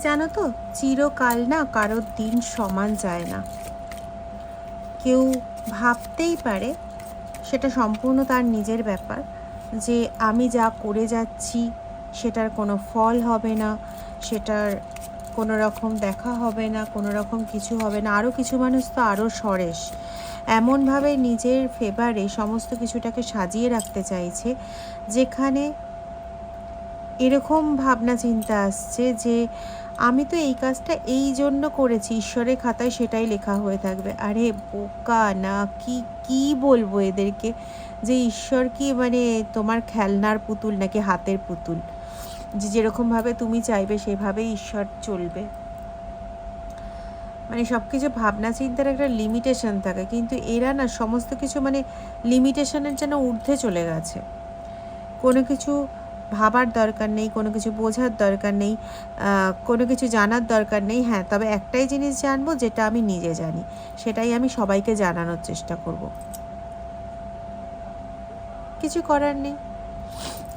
জানো তো, চিরকাল না কারোর দিন সমান যায় না। কেউ ভাবতেই পারে, সেটা সম্পূর্ণ তার নিজের ব্যাপার, যে আমি যা করে যাচ্ছি সেটার কোনো ফল হবে না, সেটার কোনো রকম দেখা হবে না, কোনো রকম কিছু হবে না। আরও কিছু মানুষ তো আরও সরেস, এমনভাবে নিজের ফেভারে সমস্ত কিছুটাকে সাজিয়ে রাখতে চাইছে, যেখানে এরকম ভাবনা চিন্তা আসছে যে আমি তো এই কাজটা এই জন্য করেছি, ঈশ্বরের খাতায় সেটাই লেখা হয়ে থাকবে। আরে বোকা না, কি বলবো এদেরকে, যে ঈশ্বর কি মানে তোমার খেলনার পুতুল নাকি হাতের পুতুল, যে যেরকমভাবে তুমি চাইবে সেভাবেই ঈশ্বর চলবে? মানে সব কিছু ভাবনা চিন্তার একটা লিমিটেশন থাকে, কিন্তু এরা না সমস্ত কিছু মানে লিমিটেশনের যেন ঊর্ধ্বে চলে গেছে। কোনো কিছু ভাবার দরকার নেই, কোনো কিছু বোঝার দরকার নেই, কোনো কিছু জানার দরকার নেই। হ্যাঁ, তবে একটাই জিনিস জানবো, যেটা আমি নিজে জানি, সেটাই আমি সবাইকে জানানোর চেষ্টা করব। কিছু করার নেই।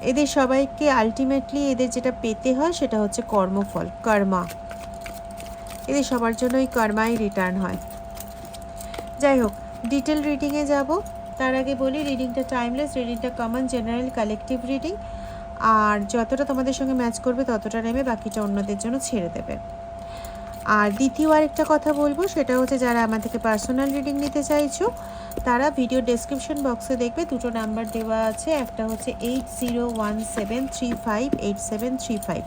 এদের সবাইকে আলটিমেটলি এদের যেটা পেতে হয় সেটা হচ্ছে কর্মফল, কর্মা। এদের সবার জন্য ওই কর্মাই রিটার্ন হয়। যাই হোক, ডিটেল রিডিংয়ে যাব। তার আগে বলি, রিডিংটা টাইমলেস, রিডিংটা কমন, জেনারেল, কালেকটিভ রিডিং। আর যতটা তোমাদের সঙ্গে ম্যাচ করবে ততটা নেবে, বাকিটা অন্যদের জন্য ছেড়ে দেবে। আর দ্বিতীয় আরেকটা কথা বলবো, সেটা হচ্ছে যারা আমার থেকে পার্সোনাল রিডিং নিতে চাইছো, তারা ভিডিও ডেসক্রিপশন বক্সে দেখবে দুটো নাম্বার দেওয়া আছে। একটা হচ্ছে 8017358735,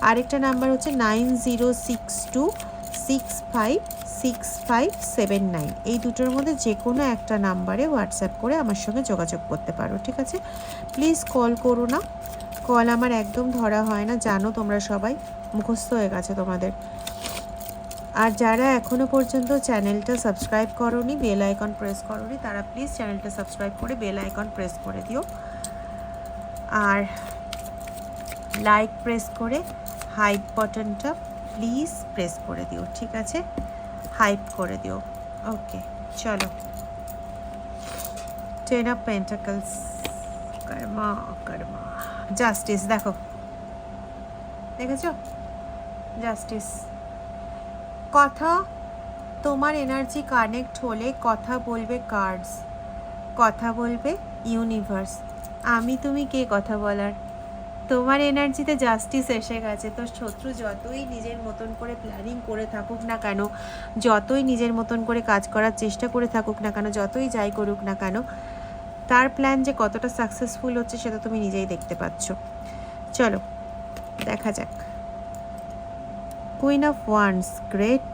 আরেকটা নাম্বার হচ্ছে 9062656579। এই দুটোর মধ্যে যে কোনো একটা নাম্বারে হোয়াটসঅ্যাপ করে আমার সঙ্গে যোগাযোগ করতে পারো, ঠিক আছে? প্লিজ কল করো না, কল আমার একদম ধরা হয় না, জানো তোমরা সবাই, মুখস্থ হয়ে গেছে তোমাদের। আর যারা এখনও পর্যন্ত চ্যানেলটা সাবস্ক্রাইব করোনি, বেল আইকন প্রেস করোনি, তারা প্লিজ চ্যানেলটা সাবস্ক্রাইব করে বেল আইকন প্রেস করে দিও। আর লাইক প্রেস করে হাইপ বাটনটা প্লিজ প্রেস করে দিও, ঠিক আছে? হাইপ করে দিও। ওকে, চলো। 10 of pentacles, Karma Karma, justice. দেখেছো? জাস্টিস। কথা, তোমার এনার্জি কানেক্ট হলে কথা বলবে কার্ডস, কথা বলবে ইউনিভার্স। আমি তুমি কে কথা বলার? তোমার এনার্জিতে জাস্টিস এসে গেছে। তো শত্রু যতই নিজের মতন করে প্ল্যানিং করে থাকুক না কেন, যতই নিজের মতন করে কাজ করার চেষ্টা করে থাকুক না কেন, যতই যাই করুক না কেন, তার প্ল্যান যে কতটা সাকসেসফুল হচ্ছে সেটা তুমি নিজেই দেখতে পাচ্ছ। চলো দেখা যাক। Queen of wands, great.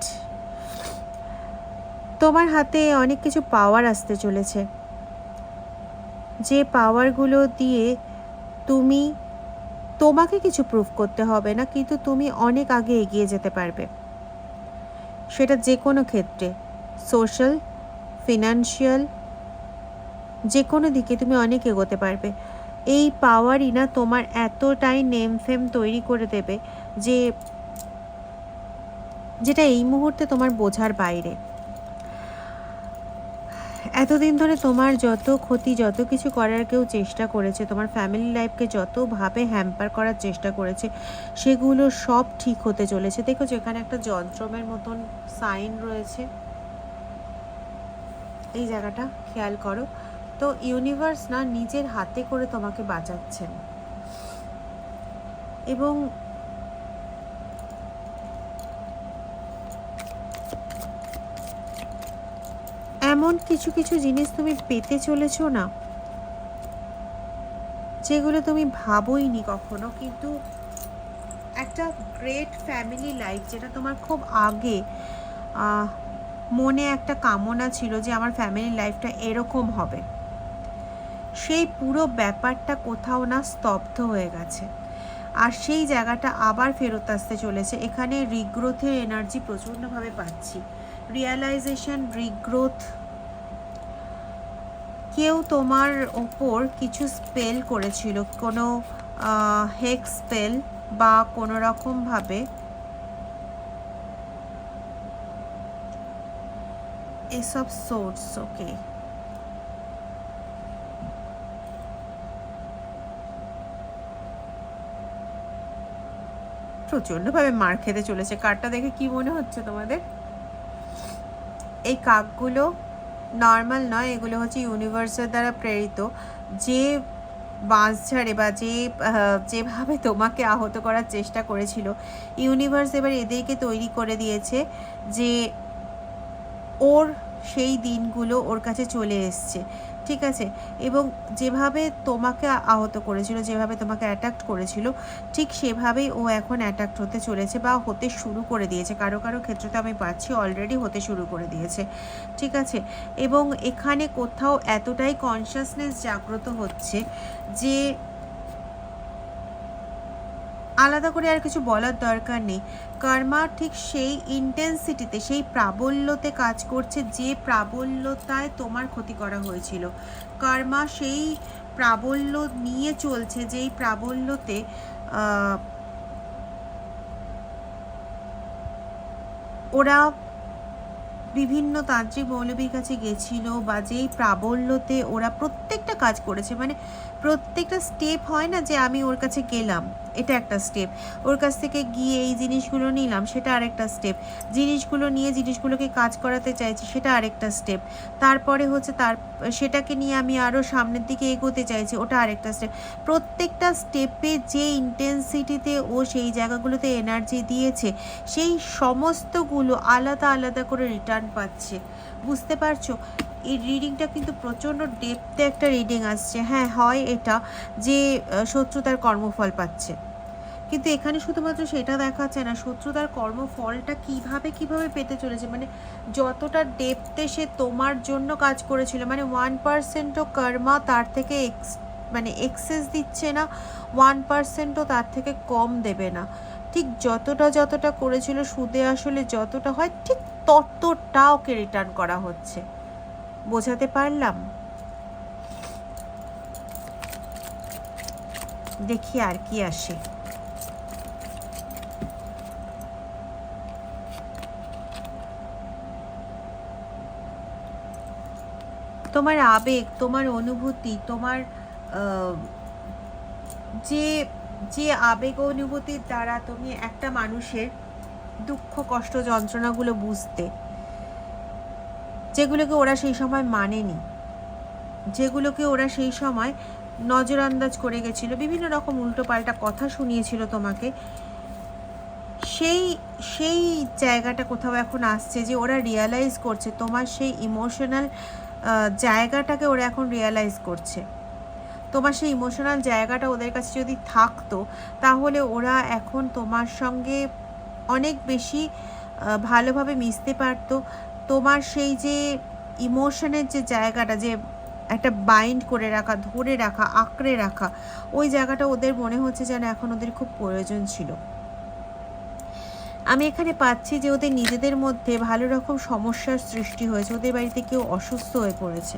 তোমার হাতে অনেক কিছু পাওয়ার আসতে চলেছে, যে পাওয়ারগুলো দিয়ে তোমাকে কিছু প্রুভ করতে হবে না, কিন্তু তুমি অনেক আগে এগিয়ে যেতে পারবে। সেটা যে কোনো ক্ষেত্রে, সোশ্যাল, ফিনান্সিয়াল, যে কোনো দিকে তুমি অনেক এগোতে পারবে। এই পাওয়ারই না তোমার এতটাই নেম ফেম তৈরি করে দেবে, যেটা এই মুহূর্তে তোমার বোঝার বাইরে। এতদিন ধরে তোমার যত ক্ষতি, যত কিছু করার কেউ চেষ্টা করেছে, তোমার ফ্যামিলি লাইফকে যতভাবে হ্যাম্পার করার চেষ্টা করেছে, সেগুলো সব ঠিক হতে চলেছে। দেখো, যেখানে একটা যন্ত্রমের মতন সাইন রয়েছে, এই জায়গাটা খেয়াল করো। তো ইউনিভার্স না নিজের হাতে করে তোমাকে বাঁচাচ্ছেন, এবং এমন কিছু কিছু জিনিস তুমি পেতে চলেছো না, যেগুলো তুমি ভাবোইনি কখনো। কিন্তু একটা গ্রেট ফ্যামিলি লাইফ, যেটা তোমার খুব আগে মনে একটা কামনা ছিল যে আমার ফ্যামিলি লাইফটা এরকম হবে, সেই পুরো ব্যাপারটা কোথাও না স্তব্ধ হয়ে গেছে। আর সেই জায়গাটা আবার ফেরত আসতে চলেছে। এখানে রিগ্রোথের এনার্জি প্রচণ্ডভাবে পাচ্ছি, রিয়ালাইজেশন, রিগ্রোথ। কেউ তোমার ওপর কিছু স্পেল করেছিল, কোনো হেক্স স্পেল বা কোনো রকমভাবে এসব সোর্স। ওকে, প্রচণ্ডভাবে মার খেতে চলেছে। কার্ডটা দেখে কি মনে হচ্ছে তোমাদের? এই কাকগুলো নর্মাল নয়, এগুলো হচ্ছে ইউনিভার্সের দ্বারা প্রেরিত। যে বাঁশঝাড়ে বা যেভাবে তোমাকে আহত করার চেষ্টা করেছিল, ইউনিভার্স এবার এদেরকে তৈরি করে দিয়েছে যে ওর সেই দিনগুলো ওর কাছে চলে এসছে, ঠিক আছে? এবং যেভাবে তোমাকে আহত করেছিল, যেভাবে তোমাকে অ্যাটাক করেছিল, ঠিক সেভাবেই ও এখন অ্যাটাক হতে চলেছে বা হতে শুরু করে দিয়েছে। কারো কারো ক্ষেত্রে তো আমি পাচ্ছি অলরেডি হতে শুরু করে দিয়েছে, ঠিক আছে? এবং এখানে কোথাও এতটাই কনসিয়াসনেস জাগ্রত হচ্ছে যে আলাদা করে আর কিছু বলার দরকার নেই। কর্মা ঠিক সেই ইন্টেন্সিটিতে, সেই প্রাবল্যতে কাজ করছে যে প্রাবল্যতায় তোমার ক্ষতি করা হয়েছিল। কর্মা সেই প্রাবল্য নিয়ে চলছে, যেই প্রাবল্যতে ওরা বিভিন্ন তান্ত্রিক মৌলবীর কাছে গেছিল, বা যেই প্রাবল্যতে ওরা প্রত্যেকটা কাজ করেছে, মানে প্রত্যেকটা স্টেপ হয় না যে আমি ওর কাছে গেলাম, এটা একটা স্টেপ, ওর কাছ থেকে গিয়ে এই জিনিসগুলো নিলাম, সেটা আরেকটা স্টেপ, জিনিসগুলো নিয়ে জিনিসগুলোকে কাজ করাতে চাইছি, সেটা আরেকটা স্টেপ, তারপরে হচ্ছে সেটাকে নিয়ে আমি আরও সামনের দিকে এগোতে চাইছি, ওটা আরেকটা স্টেপ। প্রত্যেকটা স্টেপে যে ইন্টেন্সিটিতে ও সেই জায়গাগুলোতে এনার্জি দিয়েছে, সেই সমস্তগুলো আলাদা আলাদা করে রিটার্ন পাচ্ছে। বুঝতে পারছো? এই রিডিংটা কিন্তু প্রচণ্ড ডেপথে একটা রিডিং আসছে। হ্যাঁ, হয় এটা যে শত্রু তার কর্মফল পাচ্ছে, কিন্তু এখানে শুধুমাত্র সেটা দেখাচ্ছে না, শত্রু তার কর্মফলটা কিভাবে পেতে চলেছে, মানে যতটা ডেপথে সে তোমার জন্য কাজ করেছিল, মানে 1%ও কর্মা তার থেকে মানে এক্সেস দিচ্ছে না, 1%ও তার থেকে কম দেবে না। ঠিক যতটা করেছিল সুদে আসলে যতটা হয়, ঠিক ততটা ওকে রিটার্ন করা হচ্ছে। বোঝাতে পারলাম? দেখি আর কি আসে। তোমার আবেগ, তোমার অনুভূতি, তোমার যে যে আবেগ অনুভূতির দ্বারা তুমি একটা মানুষের দুঃখ কষ্ট যন্ত্রণাগুলো বুঝতে, যেগুলোকে ওরা সেই সময় মানেনি, যেগুলোকে ওরা সেই সময় নজরআন্দাজ করে গেছিলো, বিভিন্ন রকম উল্টোপাল্টা কথা শুনিয়েছিল তোমাকে, সেই জায়গাটা কোথাও এখন আসছে যে ওরা রিয়ালাইজ করছে তোমার সেই ইমোশনাল জায়গাটাকে ওরা এখন রিয়ালাইজ করছে। তোমার সেই ইমোশনাল জায়গাটা ওদের কাছে যদি থাকতো, তাহলে ওরা এখন তোমার সঙ্গে অনেক বেশি ভালোভাবে মিশতে পারতো। তোমার সেই যে ইমোশনের যে জায়গাটা, যে একটা বাইন্ড করে রাখা, ধরে রাখা, আঁকড়ে রাখা, ওই জায়গাটা ওদের মনে হচ্ছে যেন এখন ওদের খুব প্রয়োজন ছিল। আমি এখানে পাচ্ছি যে ওদের নিজেদের মধ্যে ভালো রকম সমস্যার সৃষ্টি হয়েছে, ওদের বাড়িতে কেউ অসুস্থ হয়ে পড়েছে,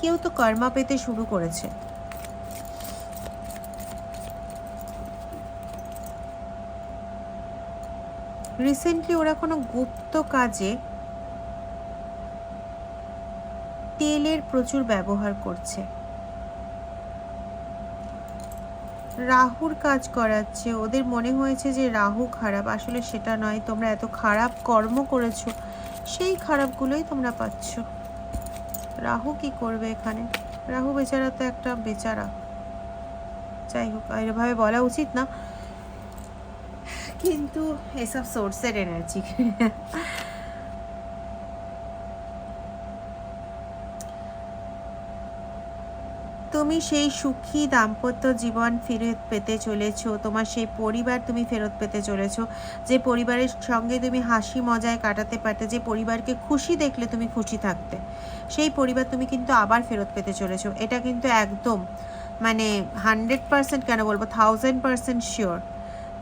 কেউ তো কর্মা পেতে শুরু করেছে। রিসেন্টলি ওরা কোনো গুপ্ত কাজে তেলের প্রচুর ব্যবহার করছে, রাহুর কাজ করাচ্ছে। ওদের মনে হয়েছে যে রাহু খারাপ, আসলে সেটা নয়, তোমরা এত খারাপ কর্ম করেছো, সেই খারাপগুলোই তোমরা পাচ্ছ। রাহু কি করবে এখানে? রাহু বেচারা তো একটা বেচারা, যাই হোক এভাবে বলা উচিত না, কিন্তু এসব সোর্সের এনার্জি। তুমি সেই সুখী দাম্পত্য জীবন ফেরত পেতে চলেছো, তোমার সেই পরিবার তুমি ফেরত পেতে চলেছো, যে পরিবারের সঙ্গে তুমি হাসি মজায় কাটাতে পারতে, যে পরিবারকে খুশি দেখলে তুমি খুশি থাকতে, সেই পরিবার তুমি কিন্তু আবার ফেরত পেতে চলেছো। এটা কিন্তু একদম মানে 100% কেন বলবো, 1000% শিওর,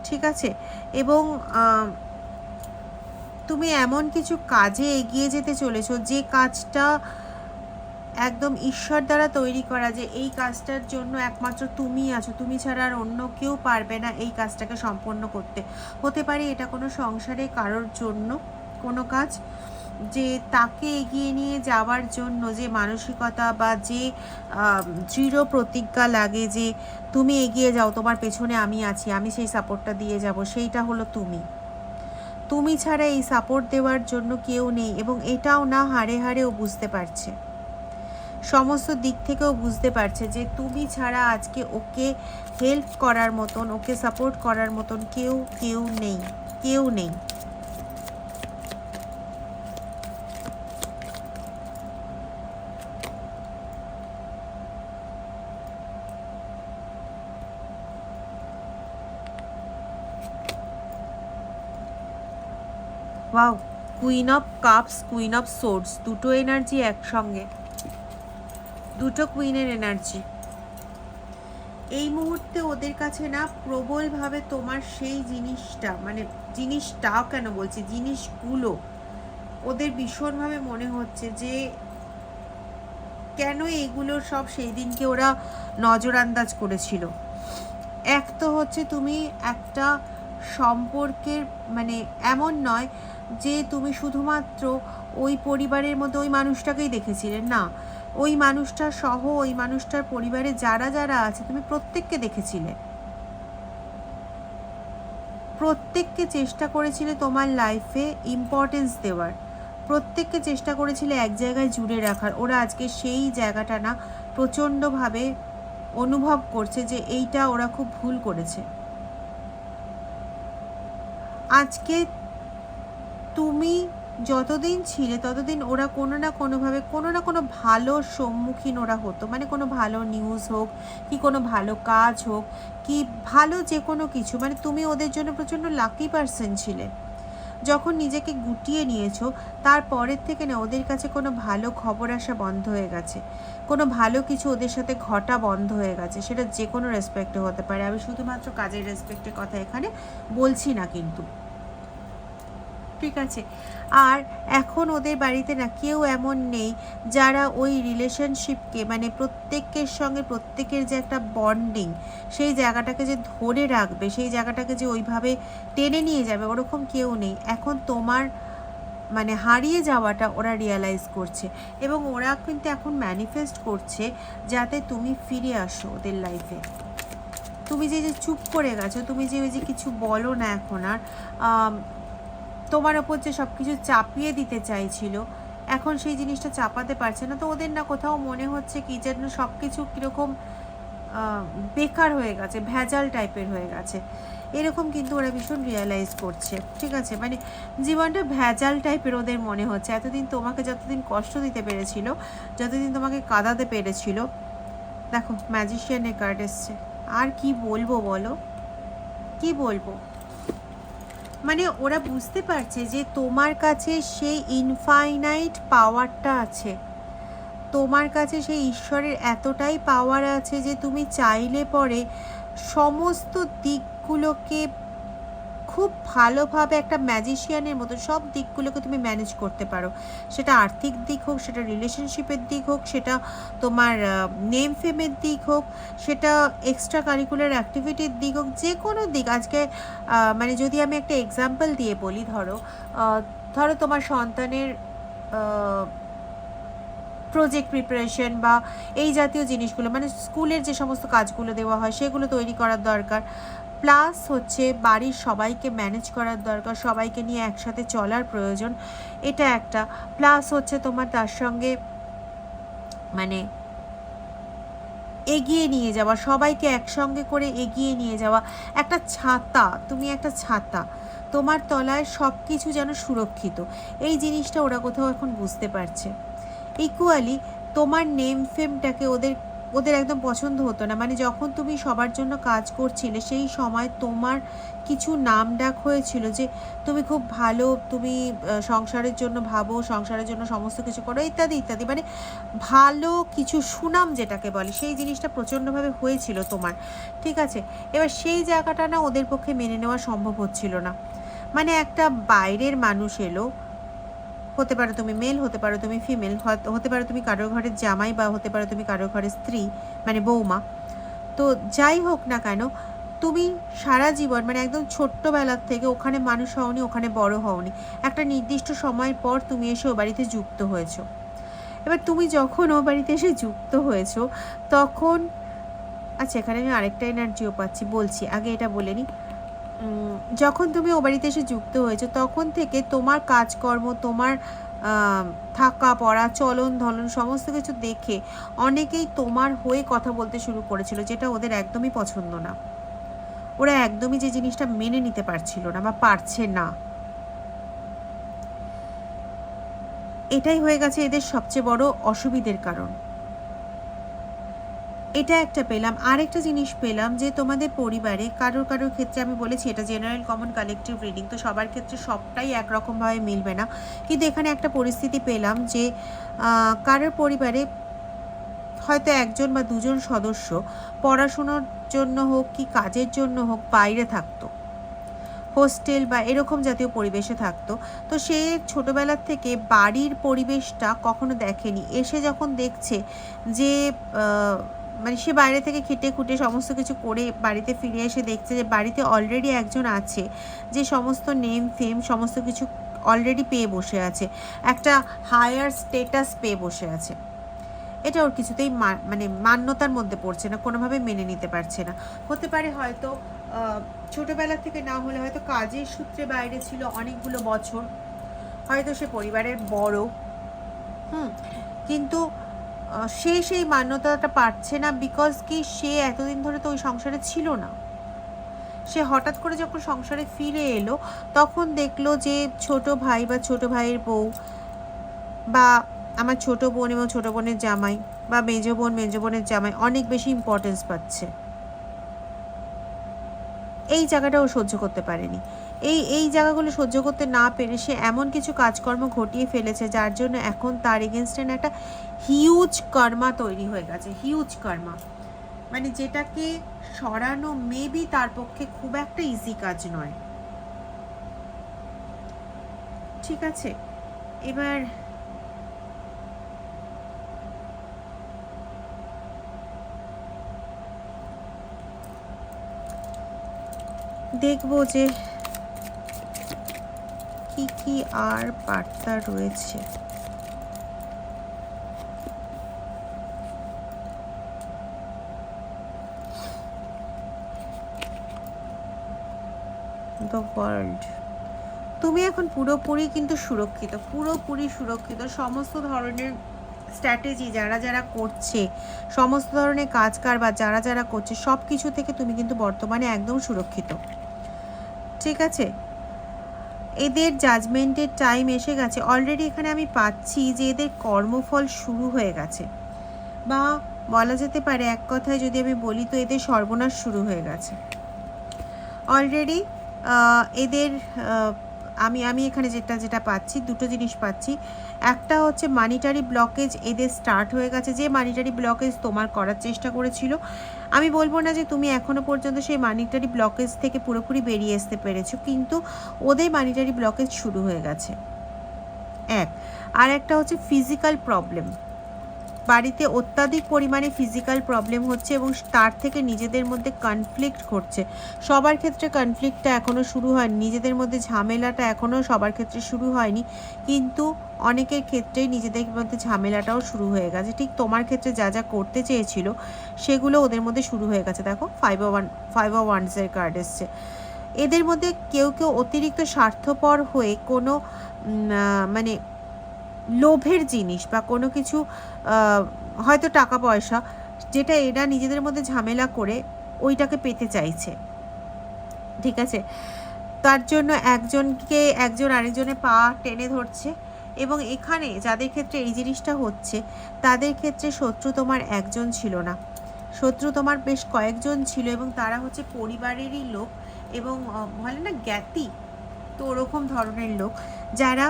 ঠিক আছে? এবং তুমি এমন কিছু কাজে এগিয়ে যেতে চলেছো, যে কাজটা একদম ঈশ্বর দ্বারা তৈরি করা, যে এই কাজটার জন্য একমাত্র তুমি আছো, তুমি ছাড়া আর অন্য কেউ পারবে না এই কাজটাকে সম্পন্ন করতে। হতে পারে এটা কোনো সংসারে কারোর জন্য কোনো কাজ, যে তাকে এগিয়ে নিয়ে যাওয়ার জন্য যে মানসিকতা বা যে দৃঢ় প্রতিজ্ঞা লাগে যে তুমি এগিয়ে যাও, তোমার পেছনে আমি আছি, আমি সেই সাপোর্টটা দিয়ে যাব, সেইটা হলো তুমি। তুমি ছাড়া এই সাপোর্ট দেওয়ার জন্য কেউ নেই। এবং এটাও না হাড়ে হাড়ে ও বুঝতে পারছে, সমস্ত দিক থেকেও বুঝতে পারছে যে তুমি ছাড়া আজকে ওকে হেল্প করার মতন, ওকে সাপোর্ট করার মতন কেউ নেই, কেউ নেই। Wow, queen of cups, queen of swords, দুটো এনার্জি একসঙ্গে, দুটো কুইনের এনার্জি। এই মুহূর্তে ওদের কাছে না প্রবলভাবে তোমার সেই জিনিসটা, মানে জিনিসটাও কেন বলছি, জিনিসগুলো ওদের ভীষণভাবে মনে হচ্ছে যে কেন এগুলো সব সেই দিনকে ওরা নজরআন্দাজ করেছিল। এক তো হচ্ছে তুমি একটা সম্পর্কের, মানে এমন নয় যে তুমি শুধুমাত্র ওই পরিবারের মধ্যে ওই মানুষটাকেই দেখেছিলে, না, ওই মানুষটা সহ ওই মানুষটার পরিবারে যারা যারা আছে তুমি প্রত্যেককে দেখেছিলে, প্রত্যেককে চেষ্টা করেছিলে তোমার লাইফে ইম্পর্টেন্স দেওয়ার, প্রত্যেককে চেষ্টা করেছিলে এক জায়গায় জুড়ে রাখার। ওরা আজকে সেই জায়গাটা না প্রচণ্ডভাবে অনুভব করছে যে এইটা ওরা খুব ভুল করেছে। আজকে তুমি যতদিন ছিলে ততদিন ওরা কোনো না কোনোভাবে কোনো না কোনো ভালো সম্মুখীন ওরা হতো, মানে কোনো ভালো নিউজ হোক কি কোনো ভালো কাজ হোক কি ভালো যে কোনো কিছু, মানে তুমি ওদের জন্য প্রচণ্ড লাকি পার্সন ছিলে। যখন নিজেকে গুটিয়ে নিয়েছো তারপরের থেকে না ওদের কাছে কোনো ভালো খবর আসা বন্ধ হয়ে গেছে, কোনো ভালো কিছু ওদের সাথে ঘটা বন্ধ হয়ে গেছে, সেটা যে কোনো রেসপেক্টে হতে পারে। আমি শুধুমাত্র কাজের রেসপেক্টের কথা এখানে বলছি না কিন্তু, ঠিক আছে? আর এখন ওদের বাড়িতে না কেউ এমন নেই যারা ওই রিলেশনশিপকে, মানে প্রত্যেকের সঙ্গে প্রত্যেকের যে একটা বন্ডিং, সেই জায়গাটাকে যে ধরে রাখবে, সেই জায়গাটাকে যে ওইভাবে টেনে নিয়ে যাবে, ওরকম কেউ নেই। এখন তোমার মানে হারিয়ে যাওয়াটা ওরা রিয়ালাইজ করছে এবং ওরা কিন্তু এখন ম্যানিফেস্ট করছে যাতে তুমি ফিরে আসো ওদের লাইফে। তুমি যে চুপ করে গেছো, তুমি যে ওই যে কিছু বলো না এখন আর, তোমার ওপর যে সব কিছু চাপিয়ে দিতে চাইছিল, এখন সেই জিনিসটা চাপাতে পারছে না। তো ওদের না কোথাও মনে হচ্ছে কি যেন সব কিছু কীরকম বেকার হয়ে গেছে, ভেজাল টাইপের হয়ে গেছে, এরকম কিন্তু ওরা ভীষণ রিয়ালাইজ করছে, ঠিক আছে? মানে জীবনটা ভেজাল টাইপের ওদের মনে হচ্ছে। এতদিন তোমাকে যতদিন কষ্ট দিতে পেরেছিল, যতদিন তোমাকে কাঁদাতে পেরেছিল, দেখো ম্যাজিশিয়ানের কার্ড এসছে। আর কি বলবো বলো, কি বলবো? মানে ওরা বুঝতে পারছে যে তোমার কাছে সেই ইনফাইনাইট পাওয়ারটা আছে, তোমার কাছে সেই ঈশ্বরের এতটাই পাওয়ার আছে যে তুমি চাইলে পরে সমস্ত দিকগুলোকে খুব ভালোভাবে একটা ম্যাজিশিয়ানের মতো সব দিকগুলোকে তুমি ম্যানেজ করতে পারো। সেটা আর্থিক দিক হোক, সেটা রিলেশনশিপের দিক হোক, সেটা তোমার নেম ফেমের দিক হোক, সেটা এক্সট্রা কারিকুলার অ্যাক্টিভিটির দিক হোক, যে কোনো দিক। আজকে মানে যদি আমি একটা এক্সাম্পল দিয়ে বলি, ধরো তোমার সন্তানের প্রজেক্ট প্রিপারেশন বা এই জাতীয় জিনিসগুলো, মানে স্কুলের যে সমস্ত কাজগুলো দেওয়া হয় সেগুলো তৈরি করার দরকার, প্লাস হচ্ছে বাড়ির সবাইকে ম্যানেজ করার দরকার, সবাইকে নিয়ে একসাথে চলার প্রয়োজন, এটা একটা। প্লাস হচ্ছে তোমার তার সঙ্গে মানে এগিয়ে নিয়ে যাওয়া, সবাইকে একসঙ্গে করে এগিয়ে নিয়ে যাওয়া, একটা ছাতা, তুমি একটা ছাতা, তোমার তলায় সব কিছু যেন সুরক্ষিত, এই জিনিসটা ওরা কোথাও এখন বুঝতে পারছে। ইকুয়ালি তোমার নেম ফেমটাকে ওদের একদম পছন্দ হতো না। মানে যখন তুমি সবার জন্য কাজ করছিলে সেই সময় তোমার কিছু নাম ডাক হয়েছিল যে তুমি খুব ভালো, তুমি সংসারের জন্য ভাবো, সংসারের জন্য সমস্ত কিছু করো, ইত্যাদি ইত্যাদি, মানে ভালো কিছু সুনাম যেটাকে বলে, সেই জিনিসটা প্রচণ্ডভাবে হয়েছিল তোমার, ঠিক আছে? এবার সেই জায়গাটা না ওদের পক্ষে মেনে নেওয়া সম্ভব হচ্ছিল না। মানে একটা বাইরের মানুষ এলো, হতে পারো তুমি মেল, হতে পারো তুমি ফিমেল, হতে পারো তুমি কারোর ঘরের জামাই, বা হতে পারো তুমি কারোর ঘরের স্ত্রী, মানে বৌমা, তো যাই হোক না কেন, তুমি সারা জীবন মানে একদম ছোট্টবেলার থেকে ওখানে মানুষ হওনি, ওখানে বড় হওনি, একটা নির্দিষ্ট সময় পর তুমি এসে ও বাড়িতে যুক্ত হয়েছো। এবার তুমি যখন ও বাড়িতে এসে যুক্ত হয়েছো তখন, আচ্ছা এখানে আমি আরেকটা এনার্জিও পাচ্ছি, বলছি আগে এটা বলে নিই। যখন তুমি ও বাড়িতে এসে যুক্ত হয়েছো তখন থেকে তোমার কাজকর্ম, তোমার থাকা পড়া, চলন ধলন সমস্ত কিছু দেখে অনেকেই তোমার হয়ে কথা বলতে শুরু করেছিল, যেটা ওদের একদমই পছন্দ না। ওরা একদমই যে জিনিসটা মেনে নিতে পারছিল না বা পারছে না। এটাই হয়ে গেছে এদের সবচেয়ে বড় অসুবিধের কারণ। এটা একটা পেলাম। আরেকটা জিনিস পেলাম যে তোমাদের পরিবারে কারোর ক্ষেত্রে, আমি বলেছি এটা জেনারেল কমন কালেকটিভ রিডিং, তো সবার ক্ষেত্রে সবটাই একরকমভাবে মিলবে না, কিন্তু এখানে একটা পরিস্থিতি পেলাম যে কারোর পরিবারে হয়তো একজন বা দুজন সদস্য পড়াশোনার জন্য হোক কি কাজের জন্য হোক বাইরে থাকতো, হোস্টেল বা এরকম জাতীয় পরিবেশে থাকতো। তো সে ছোটোবেলার থেকে বাড়ির পরিবেশটা কখনো দেখেনি, এসে যখন দেখছে যে মানে সে বাইরে থেকে খেটে খুঁটে সমস্ত কিছু করে বাড়িতে ফিরে এসে দেখছে যে বাড়িতে অলরেডি একজন আছে যে সমস্ত নেম ফেম সমস্ত কিছু অলরেডি পেয়ে বসে আছে, একটা হায়ার স্টেটাস পেয়ে বসে আছে। এটা ওর কিছুতেই মানে মান্যতার মধ্যে পড়ছে না, কোনোভাবে মেনে নিতে পারছে না। হতে পারে হয়তো ছোটোবেলা থেকে না হলে হয়তো কাজের সূত্রে বাইরে ছিল অনেকগুলো বছর, হয়তো সে পরিবারের বড়, কিন্তু সে সেই মান্যতাটা পাচ্ছে না। বিকজ কি, সে এতদিন ধরে তো ওই সংসারে ছিল না। সে হঠাৎ করে যখন সংসারে ফিরে এলো তখন দেখলো যে ছোট ভাই বা ছোট ভাইয়ের বউ বা আমার ছোট বোন এবং ছোট বোনের জামাই বা মেজো বোন মেজো বোনের জামাই অনেক বেশি ইম্পর্টেন্স পাচ্ছে। এই জায়গাটা ও সহ্য করতে পারেনি। এই জায়গাগুলো সহ্য করতে না পেরে সে এমন কিছু কাজকর্ম ঘটিয়ে ফেলেছে যার জন্য এখন তার এগেনস্টে একটা হিউজ কর্মা তৈরি হয়ে গেছে, হিউজ কর্মা, মানে যেটাকে সরানো মেবি তার পক্ষে খুব একটা ইজি কাজ নয়। ঠিক আছে, এবার দেখবো যে কি কি আর বার্তা রয়েছে। দ্য ওয়ার্ল্ড, তুমি এখন পুরোপুরি কিন্তু সুরক্ষিত, পুরোপুরি সুরক্ষিত। সমস্ত ধরনের স্ট্র্যাটেজি যারা যারা করছে, সমস্ত ধরনের কাজ কারবার যারা যারা করছে, সব কিছু থেকে তুমি কিন্তু বর্তমানে একদম সুরক্ষিত। ঠিক আছে, এদের জাজমেন্টের টাইম এসে গেছে অলরেডি। এখানে আমি পাচ্ছি যে এদের কর্মফল শুরু হয়ে গেছে, বা বলা যেতে পারে এক কথায় যদি আমি বলি তো এদের সর্বনাশ শুরু হয়ে গেছে অলরেডি। এদের আমি এখানে যেটা পাচ্ছি, দুটো জিনিস পাচ্ছি। একটা হচ্ছে মানিটারি ব্লকেজ এদের স্টার্ট হয়ে গেছে। যে মানিটারি ব্লকেজ তোমার করার চেষ্টা করেছিল, আমি বলবো না যে তুমি এখনো পর্যন্ত সেই মানিটারি ব্লকেজ থেকে পুরোপুরি বেরিয়ে আসতে পেরেছো, কিন্তু ওদের মানিটারি ব্লকেজ শুরু হয়ে গেছে এক। আর একটা হচ্ছে ফিজিক্যাল প্রবলেম, বাড়িতে অত্যাধিক পরিমাণে ফিজিক্যাল প্রবলেম হচ্ছে এবং তার থেকে নিজেদের মধ্যে কনফ্লিক্ট ঘটছে। সবার ক্ষেত্রে কনফ্লিক্টটা এখনও শুরু হয়নি, নিজেদের মধ্যে ঝামেলাটা এখনও সবার ক্ষেত্রে শুরু হয়নি, কিন্তু অনেকের ক্ষেত্রেই নিজেদের মধ্যে ঝামেলাটাও শুরু হয়ে গেছে। ঠিক তোমার ক্ষেত্রে যা যা করতে চেয়েছিল সেগুলো ওদের মধ্যে শুরু হয়ে গেছে। দেখো 5 of Wands-এর কার্ড এসছে। এদের মধ্যে কেউ কেউ অতিরিক্ত স্বার্থপর হয়ে কোনো মানে লোভের জিনিস বা কোনো কিছু, হয়তো টাকা পয়সা, যেটা এরা নিজেদের মধ্যে ঝামেলা করে ওইটাকে পেতে চাইছে। ঠিক আছে, তার জন্য একজন আরেকজনের পা টেনে ধরছে। এবং এখানে যাদের ক্ষেত্রে এই জিনিসটা হচ্ছে তাদের ক্ষেত্রে শত্রু তোমার একজন ছিল না, শত্রু তোমার বেশ কয়েকজন ছিল, এবং তারা হচ্ছে পরিবারেরই লোক এবং বলে না জ্ঞাতি, তো ওরকম ধরনের লোক যারা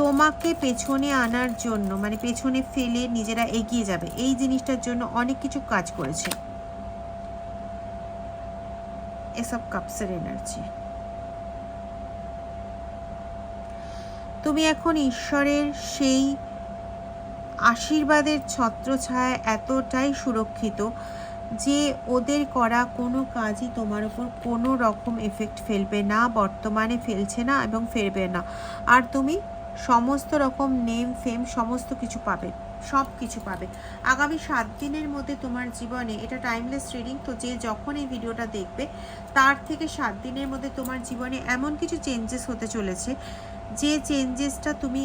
তোমাকে পেছনে আনার জন্য, মানে পেছনে ফেলে নিজেরা এগিয়ে যাবে এই জিনিসটার জন্য অনেক কিছু কাজ করেছে। এসব কাপসের এনার্জি। তুমি এখন ঈশ্বরের সেই আশীর্বাদের ছত্রছায়া এতটাই সুরক্ষিত যে ওদের করা কোনো কাজই তোমার ওপর কোনো রকম এফেক্ট ফেলবে না, বর্তমানে ফেলছে না এবং ফেলবে না। আর তুমি সমস্ত রকম নেম ফেম সমস্ত কিছু পাবে, সব কিছু পাবে আগামী 7 দিনের মধ্যে তোমার জীবনে। এটা টাইমলেস রিডিং, তো যে যখন এই ভিডিওটা দেখবে তার থেকে 7 দিনের মধ্যে তোমার জীবনে এমন কিছু চেঞ্জেস হতে চলেছে যে চেঞ্জেসটা তুমি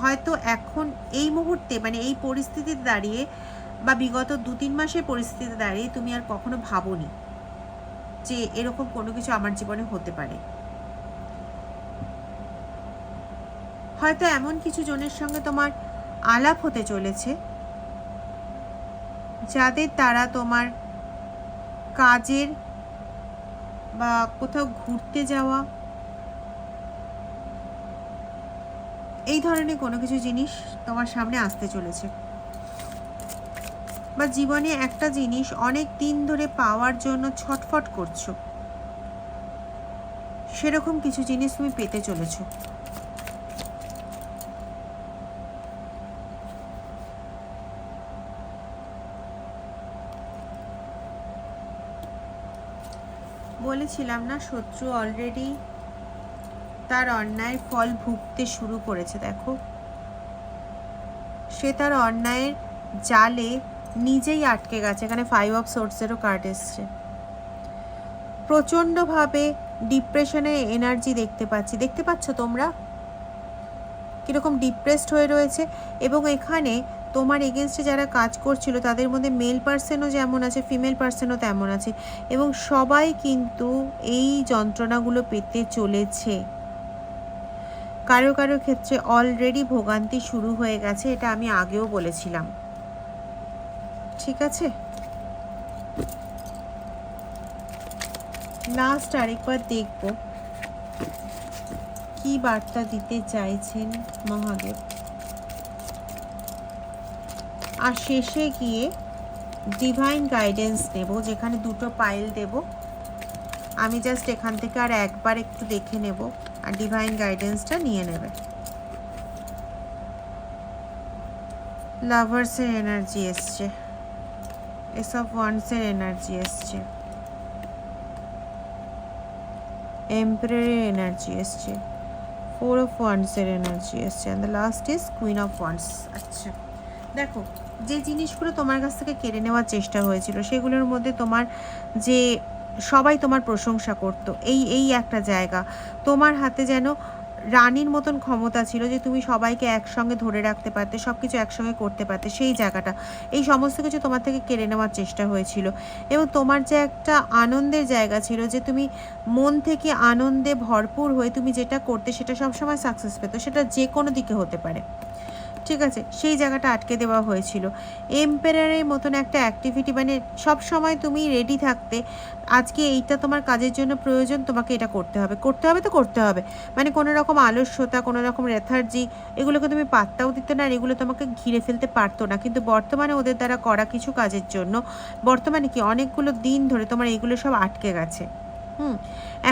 হয়তো এখন এই মুহূর্তে মানে এই পরিস্থিতিতে দাঁড়িয়ে বা বিগত 2-3 মাসের পরিস্থিতিতে দাঁড়িয়ে তুমি আর কখনো ভাবোনি যে এরকম কোনো কিছু আমার জীবনে হতে পারে। হয়তো এমন কিছু জনের সঙ্গে তোমার আলাপ হতে চলেছে যাদের দ্বারা তোমার কাজের বা কোথাও ঘুরতে যাওয়া এই ধরনের কোনো কিছু জিনিস তোমার সামনে আসতে চলেছে। বা জীবনে একটা জিনিস অনেক দিন ধরে পাওয়ার জন্য ছটফট করছো, সেরকম কিছু জিনিস তুমি পেতে চলেছো। বলেছিলাম না, শত্রু অলরেডি তার অন্যায়ের ফল ভুগতে শুরু করেছে। দেখো, সে তার অন্যায়ের জালে নিজেই আটকে গেছে। এখানে 5 অফ সোর্সেরও কার্ড এসছে। প্রচণ্ডভাবে ডিপ্রেশনের এনার্জি দেখতে পাচ্ছি। দেখতে পাচ্ছ তোমরা কীরকম ডিপ্রেসড হয়ে রয়েছে? এবং এখানে তোমার এগেনস্টে যারা কাজ করছিল তাদের মধ্যে মেল পার্সনও যেমন আছে, ফিমেল পার্সনও তেমন আছে, এবং সবাই কিন্তু এই যন্ত্রণাগুলো পেতে চলেছে। কারো কারো ক্ষেত্রে অলরেডি ভোগান্তি শুরু হয়ে গেছে, এটা আমি আগেও বলেছিলাম। ঠিক আছে, লাস্ট আরেকবার দেখব কি বার্তা দিতে চাইছেন মহাদেব। আর শেষে গিয়ে ডিভাইন গাইডেন্স দেব, যেখানে 2টো পাইল দেব। আমি জাস্ট এখান থেকে আর একবার একটু দেখে নেব আর ডিভাইন গাইডেন্সটা নিয়ে নেবে। লাভার্সের এনার্জি এসছে, এস অফ ওয়ান্ডসের এনার্জি এসছে, এম্পারারের এনার্জি এসছে, 4 অফ ওয়ান্ডসের এনার্জি এসছে, and the last is queen of wands. আচ্ছা দেখো, যে জিনিসগুলো তোমার কাছ থেকে কেড়ে নেওয়ার চেষ্টা হয়েছিল সেগুলোর মধ্যে তোমার যে সবাই তোমার প্রশংসা করতো, এই একটা জায়গা তোমার হাতে যেন রানীর মতন ক্ষমতা ছিল যে তুমি সবাইকে একসঙ্গে ধরে রাখতে পারতে, সব কিছু একসঙ্গে করতে পারতে। সেই জায়গাটা, এই সমস্ত কিছু তোমার থেকে কেড়ে নেওয়ার চেষ্টা হয়েছিল। এবং তোমার যে একটা আনন্দের জায়গা ছিল, যে তুমি মন থেকে আনন্দে ভরপুর হয়ে তুমি যেটা করতে সেটা সবসময় সাকসেস পেতো, সেটা যে কোনো দিকে হতে পারে। ঠিক আছে, সেই জায়গাটা আটকে দেওয়া হয়েছিল। এম্পারারের মতন একটা অ্যাক্টিভিটি, মানে সব সময় তুমি রেডি থাকতে, আজকে এইটা তোমার কাজের জন্য প্রয়োজন, তোমাকে এটা করতে হবে, করতে হবে তো করতে হবে। মানে কোনো রকম আলস্যতা, কোনো রকম লেথার্জি, এগুলোকে তুমি পাত্তাও দিতে না, আর এগুলো তোমাকে ঘিরে ফেলতে পারতো না। কিন্তু বর্তমানে ওদের দ্বারা করা কিছু কাজের জন্য বর্তমানে কি অনেকগুলো দিন ধরে তোমার এইগুলো সব আটকে গেছে।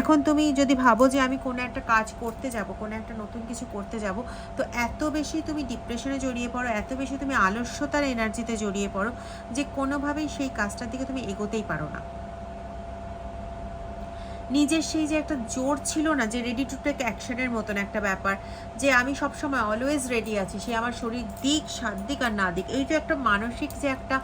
এখন তুমি যদি ভাবো যে আমি কোনো একটা কাজ করতে যাব, কোনো একটা নতুন কিছু করতে যাব, তো এত বেশি তুমি ডিপ্রেশনে জড়িয়ে পড়ো, এত বেশি তুমি আলস্যতার এনার্জিতে জড়িয়ে পড়ো যে কোনোভাবেই সেই কাজটার দিকে তুমি এগোতেই পারো না। নিজের সেই যে একটা জোর ছিল না, যে রেডি টু টেক অ্যাকশনের মতন একটা ব্যাপার, যে আমি সবসময় অলওয়েজ রেডি আছি, সে আমার শরীর দিক সাত দিক আর না দিক, এই যে একটা মানসিক যে একটা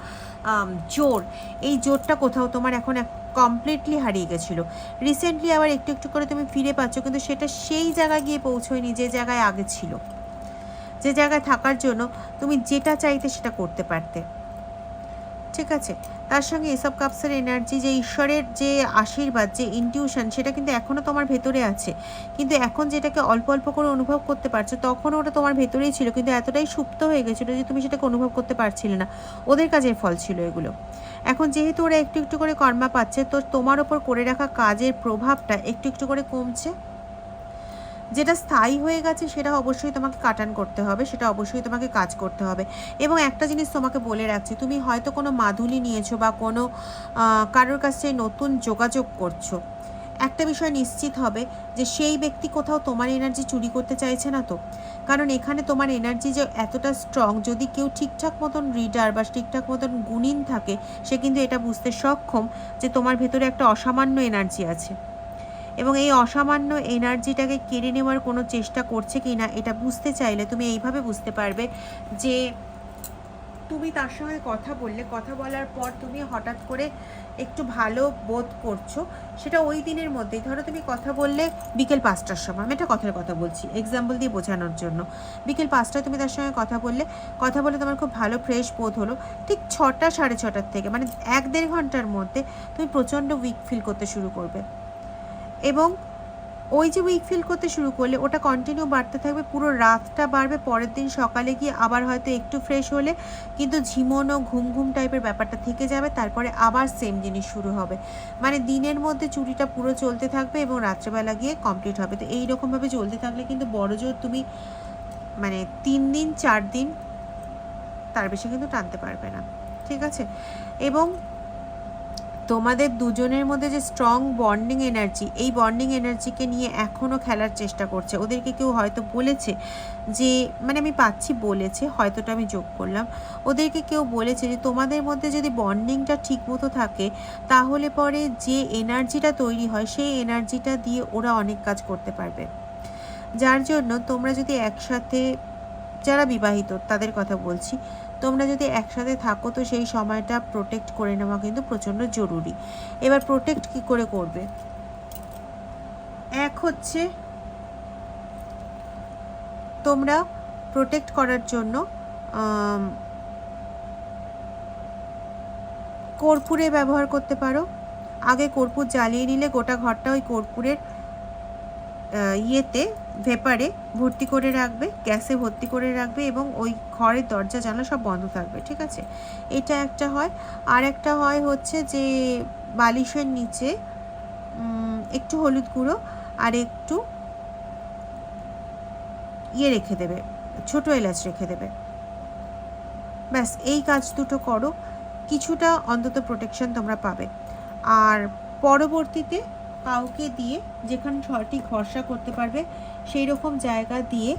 জোর, এই জোরটা কোথাও তোমার এখন কমপ্লিটলি হারিয়ে গেছিলো। রিসেন্টলি আবার একটু একটু করে তুমি ফিরে পাচ্ছ, কিন্তু সেটা সেই জায়গায় গিয়ে পৌঁছয়নি যে জায়গায় আগে ছিল, যে জায়গায় থাকার জন্য তুমি যেটা চাইতে সেটা করতে পারতে। ঠিক আছে, তার সঙ্গে এসব কাপসের এনার্জি, যে ঈশ্বরের যে আশীর্বাদ, যে ইনটিউশন, সেটা কিন্তু এখনও তোমার ভেতরে আছে। কিন্তু এখন যেটাকে অল্প অল্প করে অনুভব করতে পারছো, তখন ওটা তোমার ভেতরেই ছিল, কিন্তু এতটাই সুপ্ত হয়ে গেছিলো যে তুমি সেটাকে অনুভব করতে পারছিলে না। ওদের কাজের ফল ছিল এগুলো। এখন যেহেতু ওরা একটু একটু করে কর্মা পাচ্ছে, তো তোমার ওপর করে রাখা কাজের প্রভাবটা একটু একটু করে কমছে। যেটা স্থায়ী হয়ে গেছে সেটা অবশ্যই তোমাকে কাটান করতে হবে, সেটা অবশ্যই তোমাকে কাজ করতে হবে। এবং একটা জিনিস তোমাকে বলে রাখছি, তুমি হয়তো কোনো মাধুলি নিয়েছো বা কোনো কারোর কাছে নতুন যোগাযোগ করছো, একটা বিষয় নিশ্চিত হবে যে সেই ব্যক্তি কোথাও তোমার এনার্জি চুরি করতে চাইছে না তো। কারণ এখানে তোমার এনার্জি যে এতটা স্ট্রং, যদি কেউ ঠিকঠাক মতন রিডার বা ঠিকঠাক মতন গুণিন থাকে, সে কিন্তু এটা বুঝতে সক্ষম যে তোমার ভেতরে একটা অসামান্য এনার্জি আছে, এবং এই অসামান্য এনার্জিটাকে কেড়ে নেওয়ার কোনো চেষ্টা করছে কি না এটা বুঝতে চাইলে তুমি এইভাবে বুঝতে পারবে যে তুমি তার সঙ্গে কথা বললে, কথা বলার পর তুমি হঠাৎ করে একটু ভালো বোধ করছো, সেটা ওই দিনের মধ্যেই। ধরো তুমি কথা বললে বিকেল 5টার সময়, আমি একটা কথার কথা বলছি এক্সাম্পল দিয়ে বোঝানোর জন্য, বিকেল 5টায় তুমি তার সঙ্গে কথা বললে, কথা বলে তোমার খুব ভালো ফ্রেশ বোধ হলো, ঠিক 6টা 6:30 থেকে মানে 1-1.5 ঘন্টার মধ্যে তুমি প্রচণ্ড উইক ফিল করতে শুরু করবে, এবং ওই যে উইক ফিল করতে শুরু করলে ওটা কন্টিনিউ বাড়তে থাকবে, পুরো রাতটা বাড়বে, পরের দিন সকালে গিয়ে আবার হয়তো একটু ফ্রেশ হলে কিন্তু ঝিমোনো ঘুম ঘুম টাইপের ব্যাপারটা থেকে যাবে, তারপরে আবার সেম জিনিস শুরু হবে। মানে দিনের মধ্যে চুরিটা পুরো চলতে থাকবে এবং রাত্রেবেলা গিয়ে কমপ্লিট হবে। তো এইরকমভাবে চলতে থাকলে কিন্তু বড় জোর তুমি মানে 3 দিন 4 দিন, তার বেশি কিন্তু টানতে পারবে না, ঠিক আছে। এবং তোমাদের দুজনের মধ্যে যে স্ট্রং বন্ডিং এনার্জি, এই বন্ডিং এনার্জিকে নিয়ে এখনও খেলার চেষ্টা করছে। ওদেরকে কেউ হয়তো বলেছে যে, মানে আমি পাচ্ছি বলেছে, হয়তোটা আমি যোগ করলাম, ওদেরকে কেউ বলেছে যে তোমাদের মধ্যে যদি বন্ডিংটা ঠিক মতো থাকে তাহলে পরে যে এনার্জিটা তৈরি হয় সেই এনার্জিটা দিয়ে ওরা অনেক কাজ করতে পারবে। যার জন্য তোমরা যদি একসাথে, যারা বিবাহিত তাদের কথা বলছি, তোমরা যদি একসাথে থাকো তো সেই সময়টা প্রোটেক্ট করে নেওয়া কিন্তু প্রচণ্ড জরুরি। এবার প্রোটেক্ট কি করে করবে? এক হচ্ছে তোমরা প্রোটেক্ট করার জন্য কর্পূরে ব্যবহার করতে পারো। আগে কর্পূর জ্বালিয়ে নিলে গোটা ঘরটা ওই কর্পূরের ইয়েতে ভেপারে ভর্তি করে রাখবে, গ্যাসে ভর্তি করে রাখবে, এবং ওই ঘরের দরজা জানলা সব বন্ধ থাকবে, ঠিক আছে। এটা একটা হয়। আর একটা হয় হচ্ছে যে বালিশের নিচে একটু হলুদ গুঁড়ো আর একটু রেখে দেবে, ছোটো এলাচ রেখে দেবে, ব্যাস এই কাজ দুটো করো, কিছুটা অন্তত প্রোটেকশন তোমরা পাবে। আর পরবর্তীতে কাউকে দিয়ে, যেখানে সঠিক ভরসা করতে পারবে সেই রকম জায়গা দিয়ে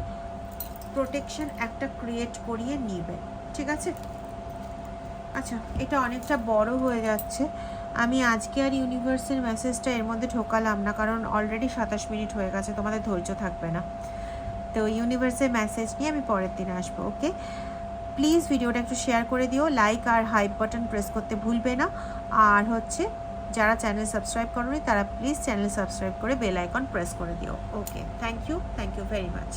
প্রোটেকশন একটা ক্রিয়েট করিয়ে নিবে, ঠিক আছে। আচ্ছা, এটা অনেকটা বড় হয়ে যাচ্ছে, আমি আজকে আর ইউনিভার্সের মেসেজটা এর মধ্যে ঢোকালাম না, কারণ অলরেডি 27 মিনিট হয়ে গেছে, তোমাদের ধৈর্য থাকবে না। তো ইউনিভার্সের মেসেজ নিয়ে আমি পরের দিন আসবো, ওকে। প্লিজ ভিডিওটা একটু শেয়ার করে দিও, লাইক আর হাইপ বাটন প্রেস করতে ভুলবে না। আর হচ্ছে যারা চ্যানেল সাবস্ক্রাইব করোনি তারা প্লিজ চ্যানেল সাবস্ক্রাইব করে বেল আইকন প্রেস করে দিও, okay. Thank you very much.